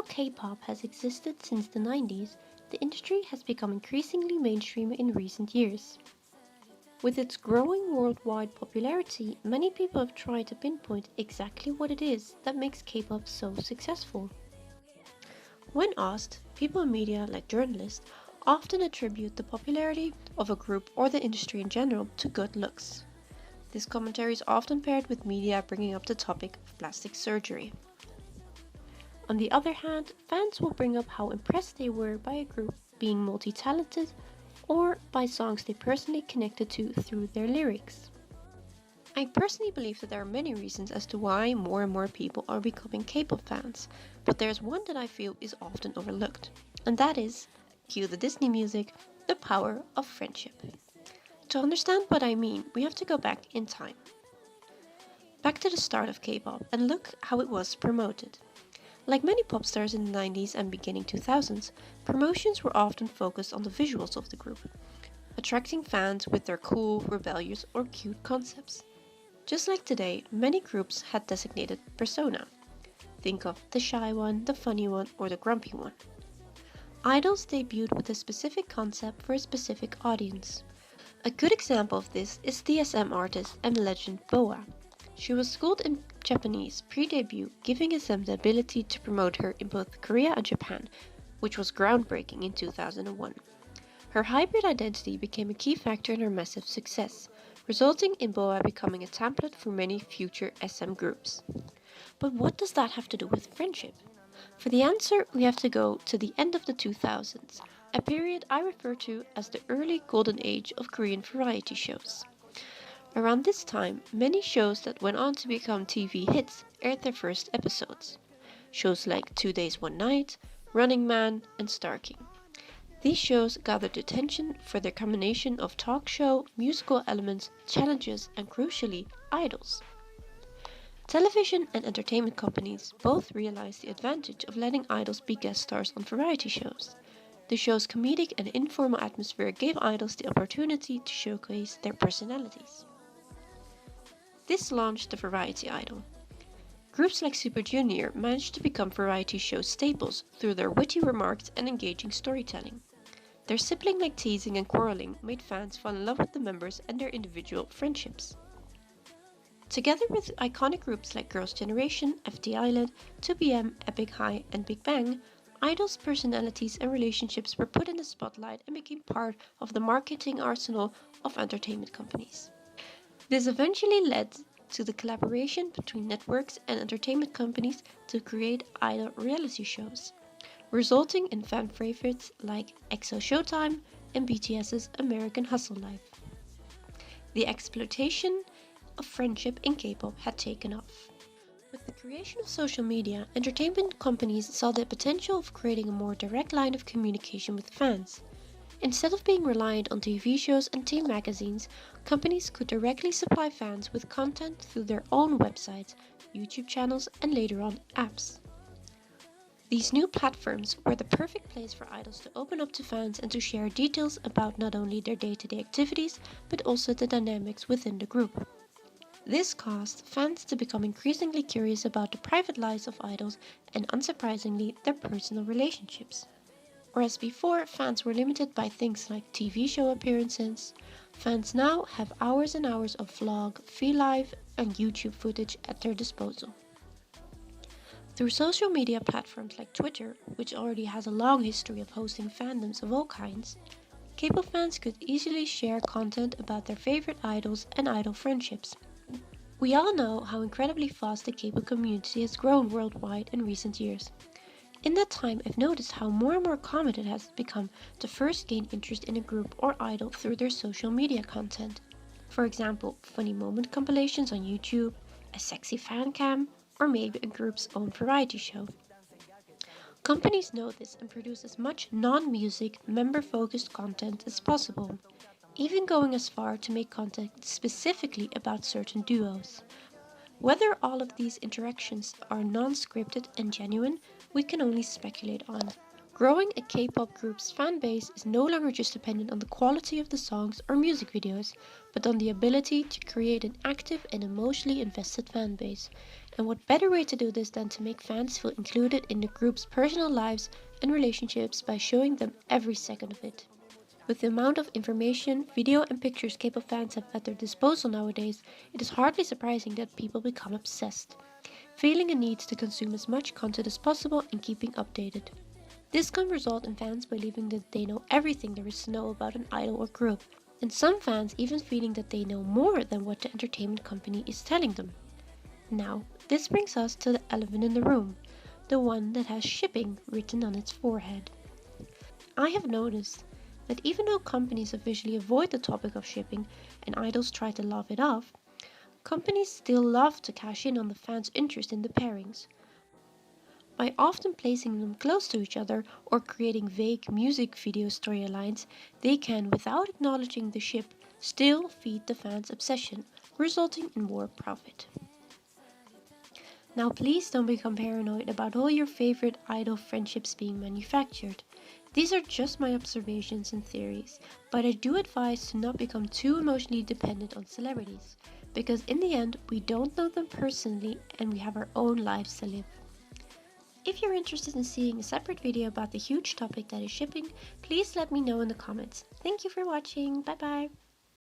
though K-pop has existed since the 90s, the industry has become increasingly mainstream in recent years. With its growing worldwide popularity, many people have tried to pinpoint exactly what it is that makes K-pop so successful. When asked, people in media, like journalists, often attribute the popularity of a group or the industry in general to good looks. This commentary is often paired with media bringing up the topic of plastic surgery. On the other hand, fans will bring up how impressed they were by a group being multi-talented or by songs they personally connected to through their lyrics. I personally believe that there are many reasons as to why more and more people are becoming K-pop fans, but there's one that I feel is often overlooked, and that is, cue the Disney music, the power of friendship. To understand what I mean, we have to go back in time. Back to the start of K-pop and look how it was promoted. Like many pop stars in the 90s and beginning 2000s, promotions were often focused on the visuals of the group, attracting fans with their cool, rebellious, or cute concepts. Just like today, many groups had designated persona. Think of the shy one, the funny one, or the grumpy one. Idols debuted with a specific concept for a specific audience. A good example of this is DSM artist and legend Boa. She was schooled in Japanese pre-debut, giving SM the ability to promote her in both Korea and Japan, which was groundbreaking in 2001. Her hybrid identity became a key factor in her massive success, resulting in Boa becoming a template for many future SM groups. But what does that have to do with friendship? For the answer, we have to go to the end of the 2000s, a period I refer to as the early Golden Age of Korean variety shows. Around this time, many shows that went on to become TV hits aired their first episodes. Shows like 2 Days One Night, Running Man, and Star King. These shows gathered attention for their combination of talk show, musical elements, challenges, and crucially, idols. Television and entertainment companies both realized the advantage of letting idols be guest stars on variety shows. The show's comedic and informal atmosphere gave idols the opportunity to showcase their personalities. This launched the variety idol. Groups like Super Junior managed to become variety show staples through their witty remarks and engaging storytelling. Their sibling-like teasing and quarreling made fans fall in love with the members and their individual friendships. Together with iconic groups like Girls' Generation, FT Island, 2PM, Epic High, and Big Bang, idols' personalities and relationships were put in the spotlight and became part of the marketing arsenal of entertainment companies. This eventually led to the collaboration between networks and entertainment companies to create idol reality shows, resulting in fan favorites like EXO Showtime and BTS's American Hustle Life. The exploitation of friendship in K-pop had taken off. With the creation of social media, entertainment companies saw the potential of creating a more direct line of communication with fans. Instead of being reliant on TV shows and teen magazines, companies could directly supply fans with content through their own websites, YouTube channels, and later on, apps. These new platforms were the perfect place for idols to open up to fans and to share details about not only their day-to-day activities, but also the dynamics within the group. This caused fans to become increasingly curious about the private lives of idols and, unsurprisingly, their personal relationships. Whereas before, fans were limited by things like TV show appearances, fans now have hours and hours of vlog, V-Live, and YouTube footage at their disposal. Through social media platforms like Twitter, which already has a long history of hosting fandoms of all kinds, K-pop fans could easily share content about their favorite idols and idol friendships. We all know how incredibly fast the K-pop community has grown worldwide in recent years. In that time, I've noticed how more and more common it has become to first gain interest in a group or idol through their social media content. For example, funny moment compilations on YouTube, a sexy fan cam, or maybe a group's own variety show. Companies know this and produce as much non-music, member-focused content as possible, even going as far to make content specifically about certain duos. Whether all of these interactions are non-scripted and genuine, we can only speculate on. Growing a K-pop group's fan base is no longer just dependent on the quality of the songs or music videos, but on the ability to create an active and emotionally invested fan base. And what better way to do this than to make fans feel included in the group's personal lives and relationships by showing them every second of it. With the amount of information, video and pictures K-pop fans have at their disposal nowadays, it is hardly surprising that people become obsessed, feeling a need to consume as much content as possible and keeping updated. This can result in fans believing that they know everything there is to know about an idol or group, and some fans even feeling that they know more than what the entertainment company is telling them. Now, this brings us to the elephant in the room, the one that has shipping written on its forehead. I have noticed that even though companies officially avoid the topic of shipping and idols try to laugh it off, companies still love to cash in on the fans' interest in the pairings. By often placing them close to each other or creating vague music video storylines, they can, without acknowledging the ship, still feed the fans' obsession, resulting in more profit. Now please don't become paranoid about all your favorite idol friendships being manufactured. These are just my observations and theories, but I do advise to not become too emotionally dependent on celebrities, because in the end we don't know them personally and we have our own lives to live. If you're interested in seeing a separate video about the huge topic that is shipping, please let me know in the comments. Thank you for watching, bye bye!